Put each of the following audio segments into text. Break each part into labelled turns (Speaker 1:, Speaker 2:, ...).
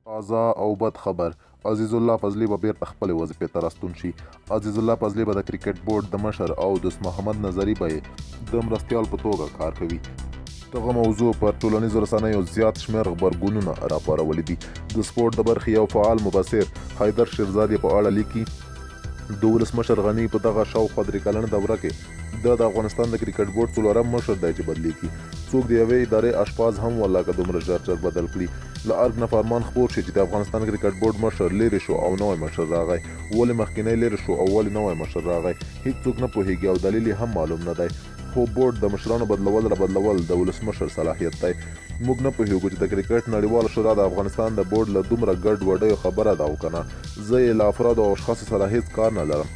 Speaker 1: تازه او بد خبر عزیز الله فضلي به بیرته خپلې وظیفې ته راستون شي. عزیز الله فضلي به د کرکټ بورډ د مشر او دوست محمد نظري به یې د مرستیال په توګه کار کوي. دغه موضوع پر ټولنیزو رسنیو زیات شمېر غبرګونونه راپارولي دي. د سپورټ د برخې یو فعال مبصر حیدر شیرزاد په اړه لیکي د ولسمشر غني په دغه شاوخوا 3 کلنه دوره کې د افغانستان د کرکټ بورډ څلورم مشر دی چې بدلیږي. څوک د یوې ادارې اشپاز هم ولاکه دومره ژر بدل کړي. له ارګ نه فرمان خپور شي چې د افغانستان کرکټ بورډ مشر لرې شو او نوی مشر راغی. ولې مخکینی لرې شو او ولې نوی مشر راغی هیڅوک نه پوهیږي او دلیل هم معلوم نه دی. خو بورډ د مشرانو بدلول د ولسمشر صلاحیت دی. موږ نه پوهیږو چې د کرکټ نړیواله شورا د افغانستان د بورډ له دومره ګډ وډیو خبره ده او کنه. زه یې له افرادو او اشخاصو سره هیڅ کار نه لرم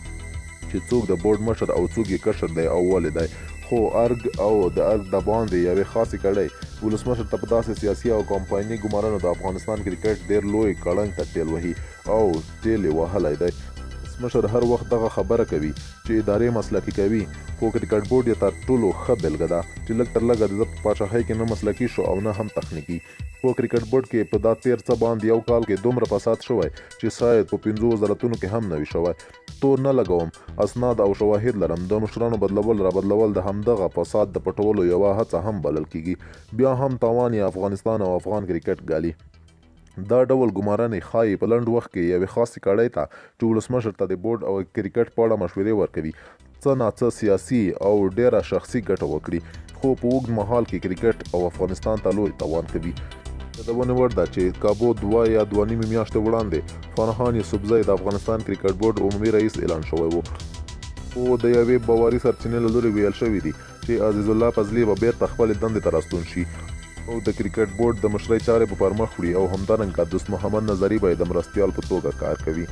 Speaker 1: چې څوک د بورډ مشر او څوک یې کشر دی او ولې دی. خو ارګ او د ارګ د باندې یوې خاصې کړۍ ولسمشر ته په داسې سیاسي او کمپایني ګمارنو د افغانستان کرکټ ډېر لوی کړنګ ته ټېل وهي او ټېل یې وهلی دی. ولسمشر هر وخت دغه خبره کوي چې ادارې مسلکي کوي، خو کرکټ بورډ یې تر ټولو ښه بیلګه ده چې لږ تر لږه د ده په پاچاهۍ کې نه مسلکي شو او نه هم تخنیکي. په کرکټ بورډ کې په دا تیر څه باندې یو کال کې دومره فساد شوی چې شاید په 5 وزارتونو کې هم نه وي شوی. تور نه لګوم، اسناد او شواهد لرم. د مشرانو بدلول د همدغه فساد د پټولو یوه هڅه هم بلل کیږي. بیا هم تاوان یې افغانستان او افغان کرکټ ګالي. دا ډول ګمارنې ښایي په لنډ وخت کې یوې خاصې کړۍ ته چې ولسمشر ته د بورډ او کرکټ په اړه مشورې ورکوي څه ناڅه سیاسي او ډیره شخصي ګټه وکړي، خو په اوږد مهال کې کرکټ او افغانستان ته لوی تاوان کوي. د ونې وړ ده چې کابو 2 یا 2.5 میاشتې وړاندې فرحان یوسفزی د افغانستان کرکټ بورډ عمومي رئیس اعلان شوی و. خو د یوې باوري سرچینې له لوري ویل شوي دي چې عزیز الله فضلي به بیرته خپلې دندې ته راستون شي او د کرکټ بورډ د مشرۍ چارې به پر مخ وړي او همدارنګه دوست محمد نظري به یې د مرستیال په توګه کار کوي.